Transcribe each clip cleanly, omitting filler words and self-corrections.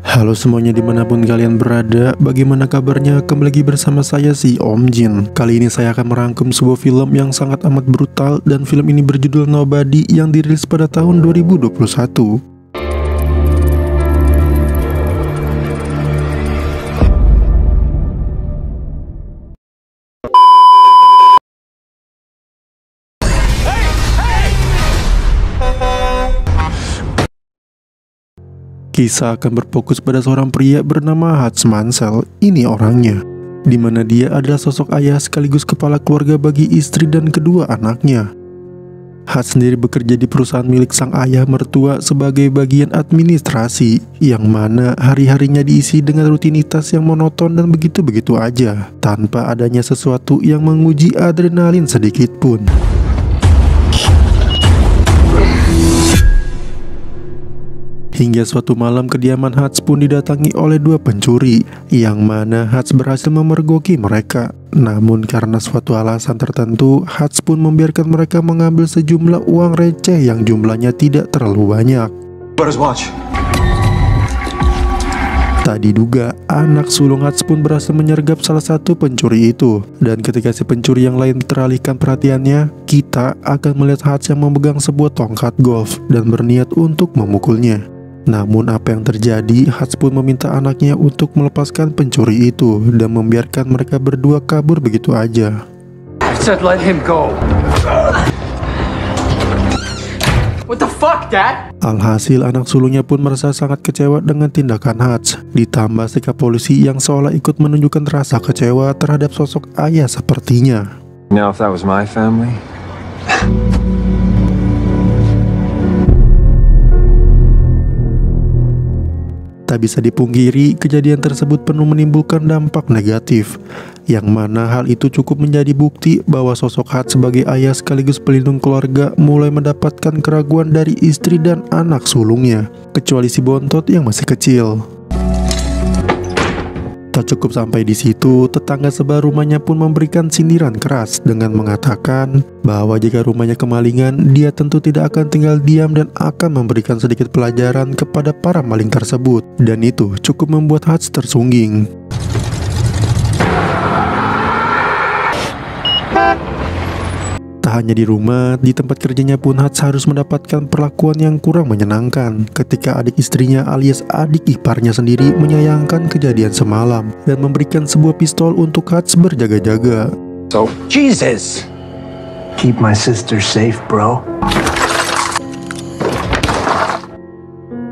Halo semuanya dimanapun kalian berada, bagaimana kabarnya? Kembali lagi bersama saya si Om Jin. Kali ini saya akan merangkum sebuah film yang sangat amat brutal, dan film ini berjudul Nobody yang dirilis pada tahun 2021. Kisah akan berfokus pada seorang pria bernama Hutch Mansell. Ini orangnya, di mana dia adalah sosok ayah sekaligus kepala keluarga bagi istri dan kedua anaknya. Hutch sendiri bekerja di perusahaan milik sang ayah mertua sebagai bagian administrasi, yang mana hari-harinya diisi dengan rutinitas yang monoton dan begitu-begitu aja, tanpa adanya sesuatu yang menguji adrenalin sedikit pun. Hingga suatu malam kediaman Hutch pun didatangi oleh dua pencuri, yang mana Hutch berhasil memergoki mereka. Namun karena suatu alasan tertentu, Hutch pun membiarkan mereka mengambil sejumlah uang receh yang jumlahnya tidak terlalu banyak. Tak diduga, anak sulung Hutch pun berhasil menyergap salah satu pencuri itu. Dan ketika si pencuri yang lain teralihkan perhatiannya, kita akan melihat Hutch yang memegang sebuah tongkat golf dan berniat untuk memukulnya. Namun apa yang terjadi, Hutch pun meminta anaknya untuk melepaskan pencuri itu dan membiarkan mereka berdua kabur begitu aja. I said let him go. What the fuck, Dad? Alhasil anak sulungnya pun merasa sangat kecewa dengan tindakan Hutch, ditambah sikap polisi yang seolah ikut menunjukkan rasa kecewa terhadap sosok ayah sepertinya. Now if that was my family. Tak bisa dipungkiri, kejadian tersebut penuh menimbulkan dampak negatif, yang mana hal itu cukup menjadi bukti bahwa sosok Hutch sebagai ayah sekaligus pelindung keluarga mulai mendapatkan keraguan dari istri dan anak sulungnya, kecuali si bontot yang masih kecil. Tak cukup sampai di situ, tetangga sebelah rumahnya pun memberikan sindiran keras dengan mengatakan bahwa jika rumahnya kemalingan, dia tentu tidak akan tinggal diam dan akan memberikan sedikit pelajaran kepada para maling tersebut. Dan itu cukup membuat Hutch tersungging. Tak hanya di rumah, di tempat kerjanya pun Hutch harus mendapatkan perlakuan yang kurang menyenangkan ketika adik istrinya alias adik iparnya sendiri menyayangkan kejadian semalam dan memberikan sebuah pistol untuk Hutch berjaga-jaga. So, Jesus! Keep my sister safe, bro.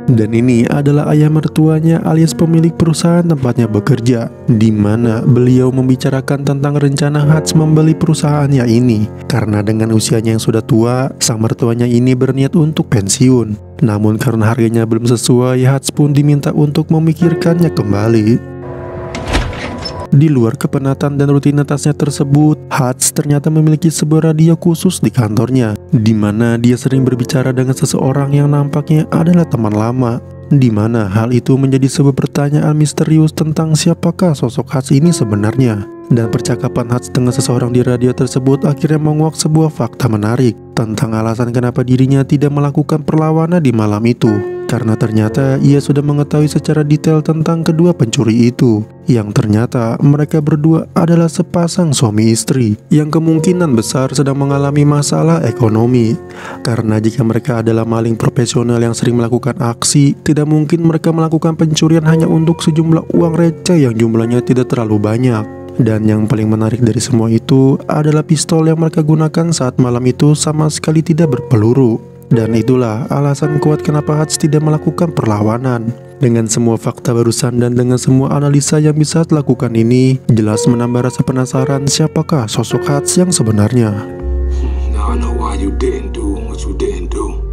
Dan ini adalah ayah mertuanya alias pemilik perusahaan tempatnya bekerja, di mana beliau membicarakan tentang rencana Hutch membeli perusahaannya ini. Karena dengan usianya yang sudah tua, sang mertuanya ini berniat untuk pensiun. Namun karena harganya belum sesuai, Hutch pun diminta untuk memikirkannya kembali. Di luar kepenatan dan rutinitasnya tersebut, Hutch ternyata memiliki sebuah radio khusus di kantornya, di mana dia sering berbicara dengan seseorang yang nampaknya adalah teman lama. Di mana hal itu menjadi sebuah pertanyaan misterius tentang siapakah sosok Hutch ini sebenarnya. Dan percakapan Hutch dengan seseorang di radio tersebut akhirnya menguak sebuah fakta menarik tentang alasan kenapa dirinya tidak melakukan perlawanan di malam itu. Karena ternyata ia sudah mengetahui secara detail tentang kedua pencuri itu, yang ternyata mereka berdua adalah sepasang suami istri yang kemungkinan besar sedang mengalami masalah ekonomi. Karena jika mereka adalah maling profesional yang sering melakukan aksi, tidak mungkin mereka melakukan pencurian hanya untuk sejumlah uang receh yang jumlahnya tidak terlalu banyak. Dan yang paling menarik dari semua itu adalah pistol yang mereka gunakan saat malam itu sama sekali tidak berpeluru. Dan itulah alasan kuat kenapa Hutch tidak melakukan perlawanan. Dengan semua fakta barusan dan dengan semua analisa yang bisa dilakukan ini, jelas menambah rasa penasaran siapakah sosok Hutch yang sebenarnya. Now I know why you didn't do what you didn't do.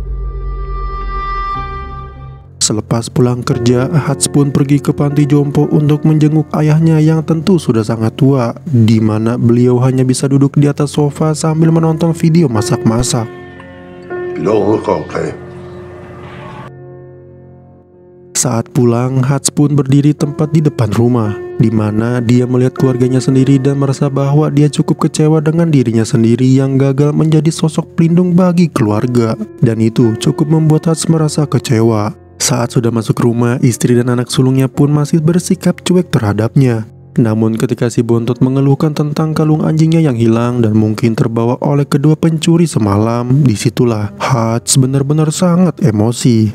Selepas pulang kerja, Hutch pun pergi ke panti jompo untuk menjenguk ayahnya yang tentu sudah sangat tua, di mana beliau hanya bisa duduk di atas sofa sambil menonton video masak-masak. You don't look okay. Saat pulang, Hutch pun berdiri tepat di depan rumah, di mana dia melihat keluarganya sendiri dan merasa bahwa dia cukup kecewa dengan dirinya sendiri yang gagal menjadi sosok pelindung bagi keluarga. Dan itu cukup membuat Hutch merasa kecewa. Saat sudah masuk rumah, istri dan anak sulungnya pun masih bersikap cuek terhadapnya. Namun ketika si bontot mengeluhkan tentang kalung anjingnya yang hilang dan mungkin terbawa oleh kedua pencuri semalam, disitulah Hutch benar-benar sangat emosi.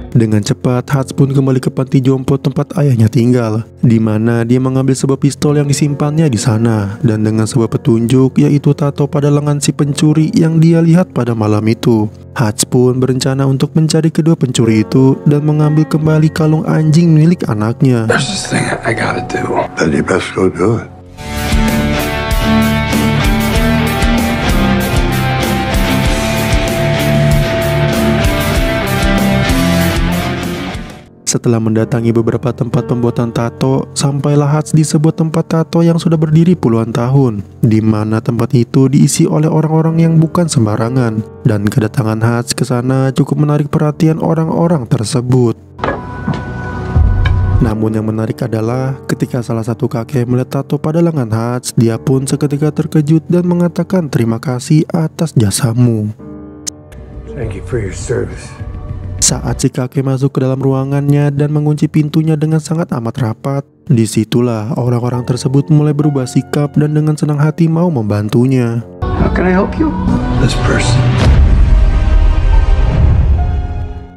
Dengan cepat, Hutch pun kembali ke panti jompo tempat ayahnya tinggal, di mana dia mengambil sebuah pistol yang disimpannya di sana, dan dengan sebuah petunjuk yaitu tato pada lengan si pencuri yang dia lihat pada malam itu. Hutch pun berencana untuk mencari kedua pencuri itu dan mengambil kembali kalung anjing milik anaknya. There's this thing I gotta do. Then you best go do it. Setelah mendatangi beberapa tempat pembuatan tato, sampailah Hutch di sebuah tempat tato yang sudah berdiri puluhan tahun, di mana tempat itu diisi oleh orang-orang yang bukan sembarangan, dan kedatangan Hutch ke sana cukup menarik perhatian orang-orang tersebut. Namun yang menarik adalah ketika salah satu kakek melihat tato pada lengan Hutch, dia pun seketika terkejut dan mengatakan terima kasih atas jasamu. Thank you for your service. Saat si kakek masuk ke dalam ruangannya dan mengunci pintunya dengan sangat amat rapat, disitulah orang-orang tersebut mulai berubah sikap dan dengan senang hati mau membantunya. How can I help you? This person.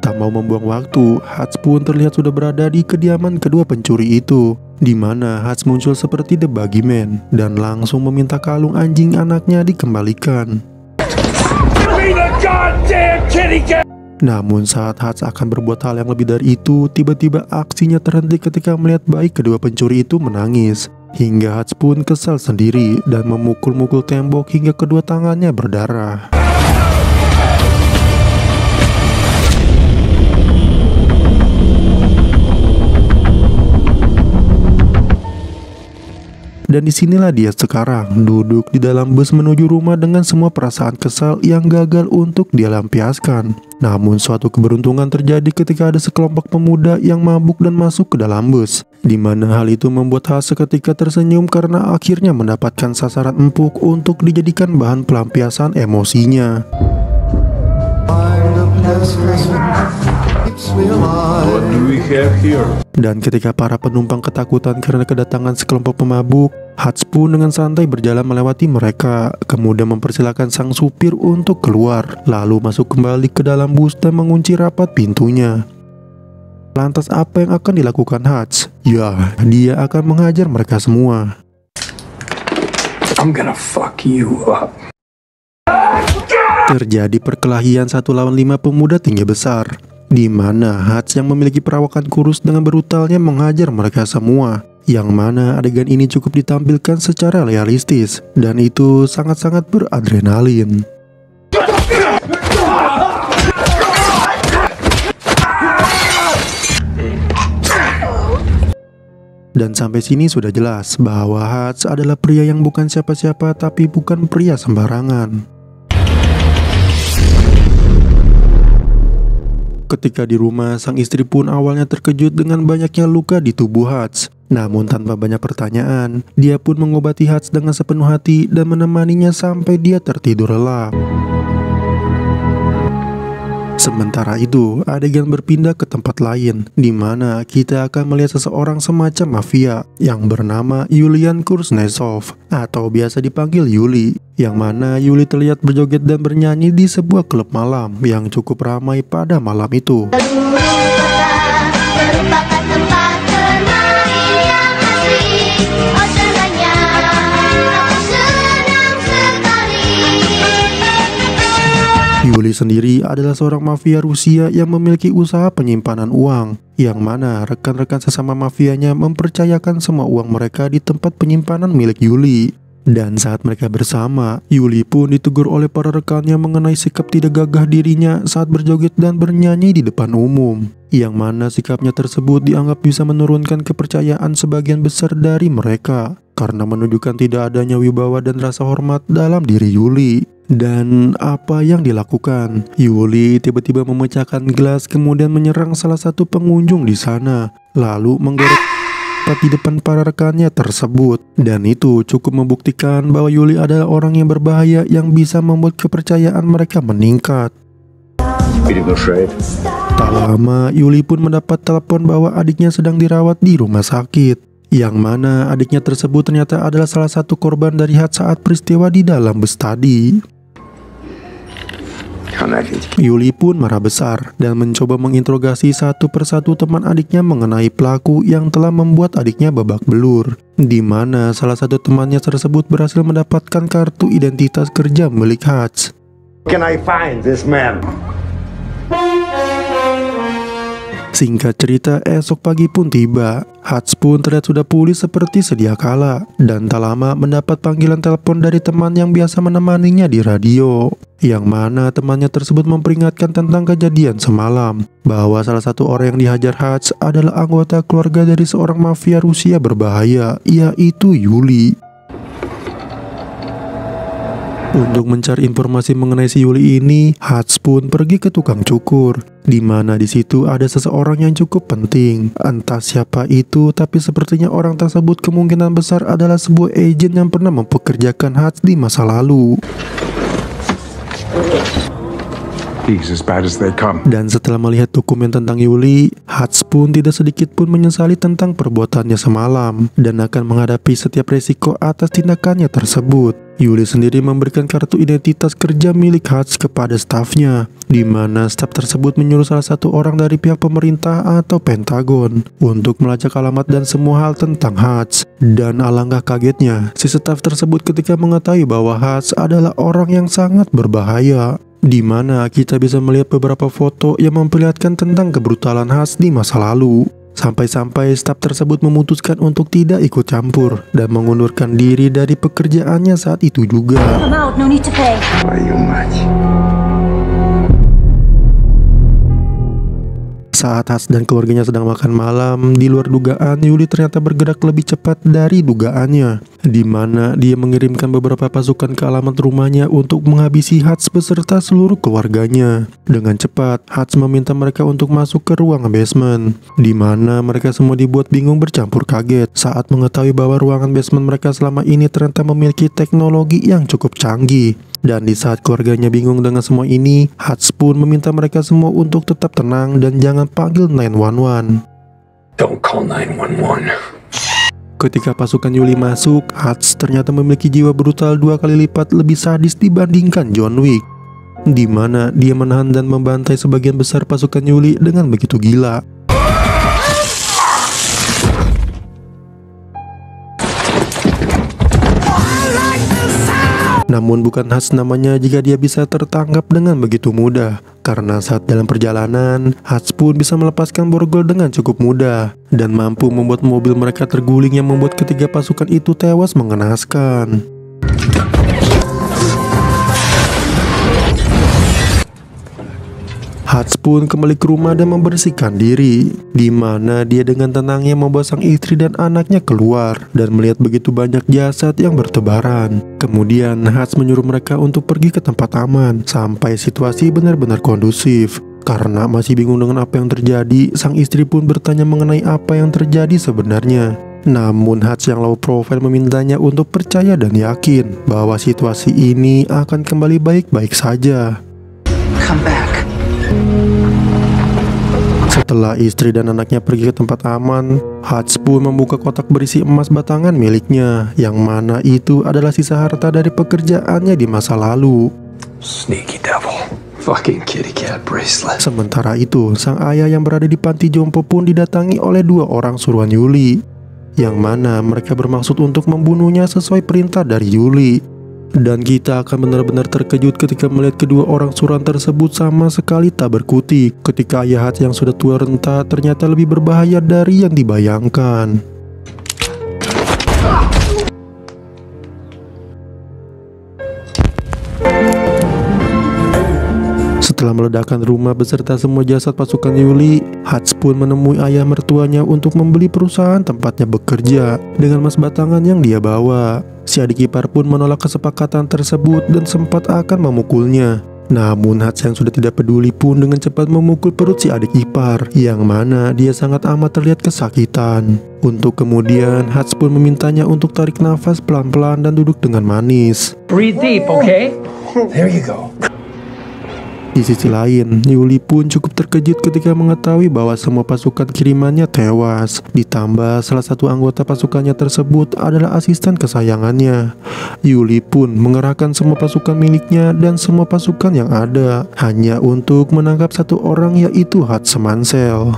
Tak mau membuang waktu, Hutch pun terlihat sudah berada di kediaman kedua pencuri itu, di mana Hutch muncul seperti The Boogeyman dan langsung meminta kalung anjing anaknya dikembalikan. Namun saat Hutch akan berbuat hal yang lebih dari itu, tiba-tiba aksinya terhenti ketika melihat bayi kedua pencuri itu menangis. Hingga Hutch pun kesal sendiri dan memukul-mukul tembok hingga kedua tangannya berdarah. Dan disinilah dia sekarang, duduk di dalam bus menuju rumah dengan semua perasaan kesal yang gagal untuk dia lampiaskan. Namun suatu keberuntungan terjadi ketika ada sekelompok pemuda yang mabuk dan masuk ke dalam bus, di mana hal itu membuat Hutch seketika tersenyum karena akhirnya mendapatkan sasaran empuk untuk dijadikan bahan pelampiasan emosinya. What do we have here? Dan ketika para penumpang ketakutan karena kedatangan sekelompok pemabuk, Hutch pun dengan santai berjalan melewati mereka, kemudian mempersilahkan sang supir untuk keluar, lalu masuk kembali ke dalam bus dan mengunci rapat pintunya. Lantas apa yang akan dilakukan Hutch? Ya, dia akan menghajar mereka semua. I'm gonna fuck you up. Terjadi perkelahian 1 lawan 5 pemuda tinggi besar, di mana Hutch yang memiliki perawakan kurus dengan brutalnya menghajar mereka semua. Yang mana adegan ini cukup ditampilkan secara realistis, dan itu sangat-sangat beradrenalin. Dan sampai sini sudah jelas bahwa Hutch adalah pria yang bukan siapa-siapa, tapi bukan pria sembarangan. Ketika di rumah, sang istri pun awalnya terkejut dengan banyaknya luka di tubuh Hutch. Namun tanpa banyak pertanyaan, dia pun mengobati Hutch dengan sepenuh hati dan menemaninya sampai dia tertidur lelap. Sementara itu, adegan berpindah ke tempat lain, di mana kita akan melihat seseorang semacam mafia yang bernama Yulian Kuznetsov atau biasa dipanggil Yuli, yang mana Yuli terlihat berjoget dan bernyanyi di sebuah klub malam yang cukup ramai pada malam itu. Yuli sendiri adalah seorang mafia Rusia yang memiliki usaha penyimpanan uang, yang mana rekan-rekan sesama mafianya mempercayakan semua uang mereka di tempat penyimpanan milik Yuli. Dan saat mereka bersama, Yuli pun ditegur oleh para rekannya mengenai sikap tidak gagah dirinya saat berjoget dan bernyanyi di depan umum, yang mana sikapnya tersebut dianggap bisa menurunkan kepercayaan sebagian besar dari mereka, karena menunjukkan tidak adanya wibawa dan rasa hormat dalam diri Yuli. Dan apa yang dilakukan? Yuli tiba-tiba memecahkan gelas kemudian menyerang salah satu pengunjung di sana, lalu menggorok tepat di depan para rekannya tersebut. Dan itu cukup membuktikan bahwa Yuli adalah orang yang berbahaya yang bisa membuat kepercayaan mereka meningkat. Tak lama, Yuli pun mendapat telepon bahwa adiknya sedang dirawat di rumah sakit. Yang mana adiknya tersebut ternyata adalah salah satu korban dari Hutch saat peristiwa di dalam bus tadi. Yuli pun marah besar dan mencoba menginterogasi satu persatu teman adiknya mengenai pelaku yang telah membuat adiknya babak belur. Di mana salah satu temannya tersebut berhasil mendapatkan kartu identitas kerja milik Hutch. Can I find this man? Singkat cerita, esok pagi pun tiba. Hutch pun terlihat sudah pulih seperti sedia kala, dan tak lama mendapat panggilan telepon dari teman yang biasa menemaninya di radio. Yang mana temannya tersebut memperingatkan tentang kejadian semalam, bahwa salah satu orang yang dihajar Hutch adalah anggota keluarga dari seorang mafia Rusia berbahaya, yaitu Yuli. Untuk mencari informasi mengenai si Yuli ini, Hutch pun pergi ke tukang cukur, di mana di situ ada seseorang yang cukup penting. Entah siapa itu, tapi sepertinya orang tersebut kemungkinan besar adalah sebuah agen yang pernah mempekerjakan Hutch di masa lalu. He's as bad as they come. Dan setelah melihat dokumen tentang Yuli, Hutch pun tidak sedikit pun menyesali tentang perbuatannya semalam dan akan menghadapi setiap resiko atas tindakannya tersebut. Yuli sendiri memberikan kartu identitas kerja milik Hutch kepada stafnya, di mana staf tersebut menyuruh salah satu orang dari pihak pemerintah atau Pentagon untuk melacak alamat dan semua hal tentang Hutch. Dan alangkah kagetnya si staf tersebut ketika mengetahui bahwa Hutch adalah orang yang sangat berbahaya, di mana kita bisa melihat beberapa foto yang memperlihatkan tentang kebrutalan Hutch di masa lalu. Sampai-sampai staf tersebut memutuskan untuk tidak ikut campur dan mengundurkan diri dari pekerjaannya saat itu juga. I'm out, no need to pay. Why you much? Saat Hutch dan keluarganya sedang makan malam, di luar dugaan Yuli ternyata bergerak lebih cepat dari dugaannya, di mana dia mengirimkan beberapa pasukan ke alamat rumahnya untuk menghabisi Hutch beserta seluruh keluarganya. Dengan cepat, Hutch meminta mereka untuk masuk ke ruangan basement, di mana mereka semua dibuat bingung bercampur kaget saat mengetahui bahwa ruangan basement mereka selama ini ternyata memiliki teknologi yang cukup canggih. Dan di saat keluarganya bingung dengan semua ini, Hutch pun meminta mereka semua untuk tetap tenang dan jangan panggil 911. Don't call 911. Ketika pasukan Yuli masuk, Hutch ternyata memiliki jiwa brutal 2 kali lipat lebih sadis dibandingkan John Wick, di mana dia menahan dan membantai sebagian besar pasukan Yuli dengan begitu gila. Namun bukan khas namanya jika dia bisa tertangkap dengan begitu mudah, karena saat dalam perjalanan, Hutch pun bisa melepaskan borgol dengan cukup mudah dan mampu membuat mobil mereka terguling yang membuat ketiga pasukan itu tewas mengenaskan. Hutch pun kembali ke rumah dan membersihkan diri, di mana dia dengan tenangnya membawa sang istri dan anaknya keluar dan melihat begitu banyak jasad yang bertebaran. Kemudian Hutch menyuruh mereka untuk pergi ke tempat aman sampai situasi benar-benar kondusif. Karena masih bingung dengan apa yang terjadi, sang istri pun bertanya mengenai apa yang terjadi sebenarnya. Namun Hutch yang low profile memintanya untuk percaya dan yakin bahwa situasi ini akan kembali baik-baik saja. Come back. Setelah istri dan anaknya pergi ke tempat aman, Hutch pun membuka kotak berisi emas batangan miliknya, yang mana itu adalah sisa harta dari pekerjaannya di masa lalu. Sneaky devil. Fucking kitty cat bracelet. Sementara itu, sang ayah yang berada di panti jompo pun didatangi oleh 2 orang suruhan Yuli, yang mana mereka bermaksud untuk membunuhnya sesuai perintah dari Yuli. Dan kita akan benar-benar terkejut ketika melihat kedua orang suruhan tersebut sama sekali tak berkutik, ketika ayah Hutch yang sudah tua renta ternyata lebih berbahaya dari yang dibayangkan. Setelah meledakkan rumah beserta semua jasad pasukan Yuli, Hutch pun menemui ayah mertuanya untuk membeli perusahaan tempatnya bekerja dengan emas batangan yang dia bawa. Si adik ipar pun menolak kesepakatan tersebut dan sempat akan memukulnya. Namun Hats yang sudah tidak peduli pun dengan cepat memukul perut si adik ipar, yang mana dia sangat amat terlihat kesakitan. Untuk kemudian Hats pun memintanya untuk tarik nafas pelan-pelan dan duduk dengan manis. Breathe deep, okay? There you go. Di sisi lain, Yuli pun cukup terkejut ketika mengetahui bahwa semua pasukan kirimannya tewas. Ditambah salah satu anggota pasukannya tersebut adalah asisten kesayangannya. Yuli pun mengerahkan semua pasukan miliknya dan semua pasukan yang ada hanya untuk menangkap satu orang, yaitu Hats Mansell.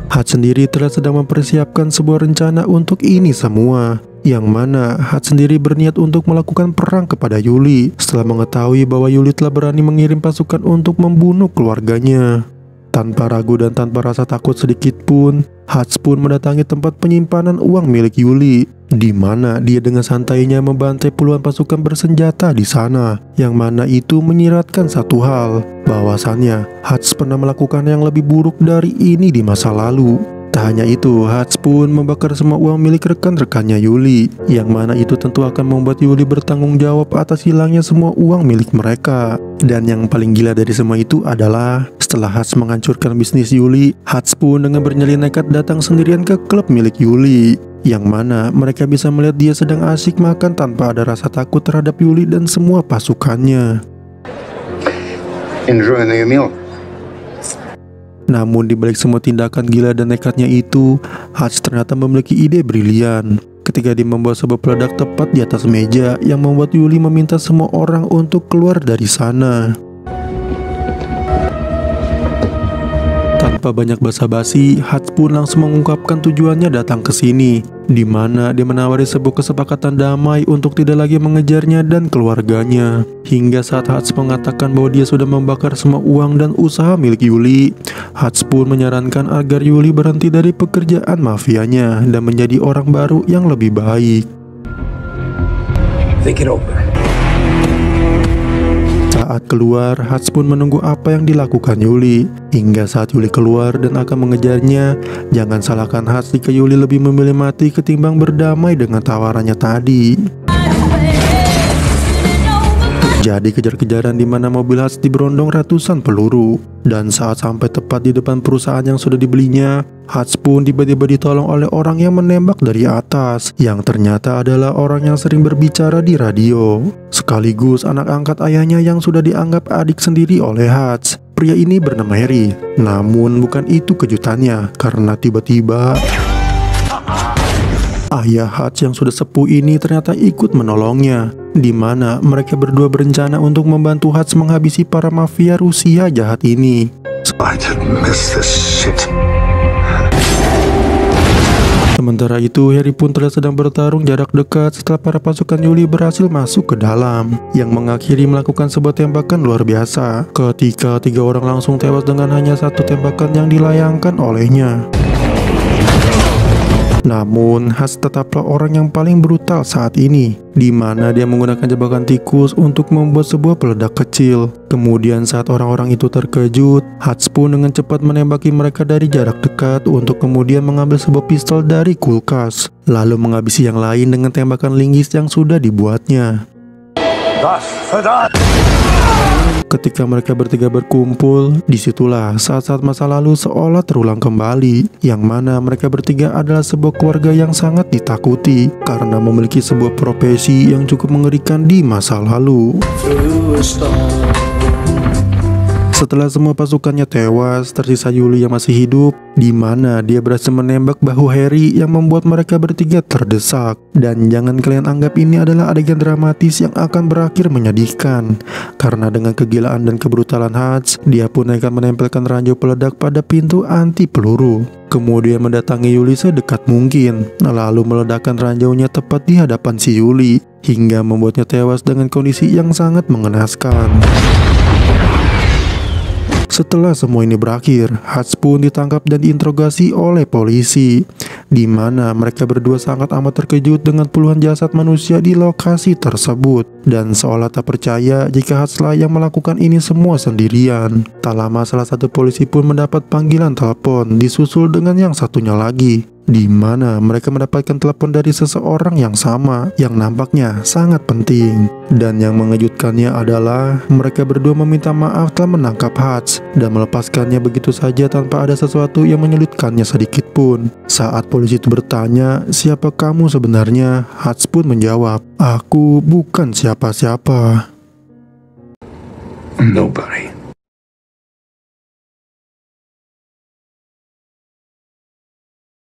Hats sendiri telah sedang mempersiapkan sebuah rencana untuk ini semua, yang mana Hats sendiri berniat untuk melakukan perang kepada Yuli setelah mengetahui bahwa Yuli telah berani mengirim pasukan untuk membunuh keluarganya. Tanpa ragu dan tanpa rasa takut sedikit pun, Hats pun mendatangi tempat penyimpanan uang milik Yuli, di mana dia dengan santainya membantai puluhan pasukan bersenjata di sana, yang mana itu menyiratkan satu hal, bahwasannya Hats pernah melakukan yang lebih buruk dari ini di masa lalu. Tak hanya itu, Hats pun membakar semua uang milik rekan-rekannya Yuli, yang mana itu tentu akan membuat Yuli bertanggung jawab atas hilangnya semua uang milik mereka. Dan yang paling gila dari semua itu adalah setelah Hats menghancurkan bisnis Yuli, Hats pun dengan bernyali nekat datang sendirian ke klub milik Yuli, yang mana mereka bisa melihat dia sedang asik makan tanpa ada rasa takut terhadap Yuli dan semua pasukannya. Enjoying your meal? Namun di balik semua tindakan gila dan nekatnya itu, Hats ternyata memiliki ide brilian ketika dia membawa sebuah peledak tepat di atas meja yang membuat Yuli meminta semua orang untuk keluar dari sana. Tanpa banyak basa-basi, Hats pun langsung mengungkapkan tujuannya datang ke sini, di mana dia menawari sebuah kesepakatan damai untuk tidak lagi mengejarnya dan keluarganya. Hingga saat Hats mengatakan bahwa dia sudah membakar semua uang dan usaha milik Yuli, Hats pun menyarankan agar Yuli berhenti dari pekerjaan mafianya dan menjadi orang baru yang lebih baik. Think it over. Saat keluar, Hats pun menunggu apa yang dilakukan Yuli. Hingga saat Yuli keluar dan akan mengejarnya, jangan salahkan Hats jika Yuli lebih memilih mati ketimbang berdamai dengan tawarannya tadi. Jadi kejar-kejaran di mana mobil Hats diberondong ratusan peluru. Dan saat sampai tepat di depan perusahaan yang sudah dibelinya, Hats pun tiba-tiba ditolong oleh orang yang menembak dari atas, yang ternyata adalah orang yang sering berbicara di radio, sekaligus anak angkat ayahnya yang sudah dianggap adik sendiri oleh Hats. Pria ini bernama Harry. Namun bukan itu kejutannya, karena tiba-tiba ayah Hats yang sudah sepuh ini ternyata ikut menolongnya, di mana mereka berdua berencana untuk membantu Hats menghabisi para mafia Rusia jahat ini. I didn't miss this shit. Sementara itu, Harry pun terlihat sedang bertarung jarak dekat setelah para pasukan Yuli berhasil masuk ke dalam, yang mengakhiri melakukan sebuah tembakan luar biasa, ketika 3 orang langsung tewas dengan hanya satu tembakan yang dilayangkan olehnya. Namun, Hats tetaplah orang yang paling brutal saat ini, di mana dia menggunakan jebakan tikus untuk membuat sebuah peledak kecil. Kemudian saat orang-orang itu terkejut, Hats pun dengan cepat menembaki mereka dari jarak dekat untuk kemudian mengambil sebuah pistol dari kulkas, lalu menghabisi yang lain dengan tembakan linggis yang sudah dibuatnya. Ketika mereka bertiga berkumpul, disitulah saat-saat masa lalu seolah terulang kembali, yang mana mereka bertiga adalah sebuah keluarga yang sangat ditakuti karena memiliki sebuah profesi yang cukup mengerikan di masa lalu. Setelah semua pasukannya tewas, tersisa Yuli yang masih hidup, di mana dia berhasil menembak bahu Harry yang membuat mereka bertiga terdesak. Dan jangan kalian anggap ini adalah adegan dramatis yang akan berakhir menyedihkan, karena dengan kegilaan dan kebrutalan Hats, dia pun akan menempelkan ranjau peledak pada pintu anti peluru. Kemudian mendatangi Yuli sedekat mungkin, lalu meledakkan ranjaunya tepat di hadapan si Yuli, hingga membuatnya tewas dengan kondisi yang sangat mengenaskan. Setelah semua ini berakhir, Hats pun ditangkap dan diinterogasi oleh polisi, di mana mereka berdua sangat amat terkejut dengan puluhan jasad manusia di lokasi tersebut, dan seolah tak percaya jika Hats lah yang melakukan ini semua sendirian. Tak lama salah satu polisi pun mendapat panggilan telepon, disusul dengan yang satunya lagi, di mana mereka mendapatkan telepon dari seseorang yang sama yang nampaknya sangat penting. Dan yang mengejutkannya adalah mereka berdua meminta maaf telah menangkap Hutch dan melepaskannya begitu saja tanpa ada sesuatu yang menyulitkannya sedikit pun. Saat polisi itu bertanya, "Siapa kamu sebenarnya?" Hutch pun menjawab, "Aku bukan siapa-siapa." Nobody.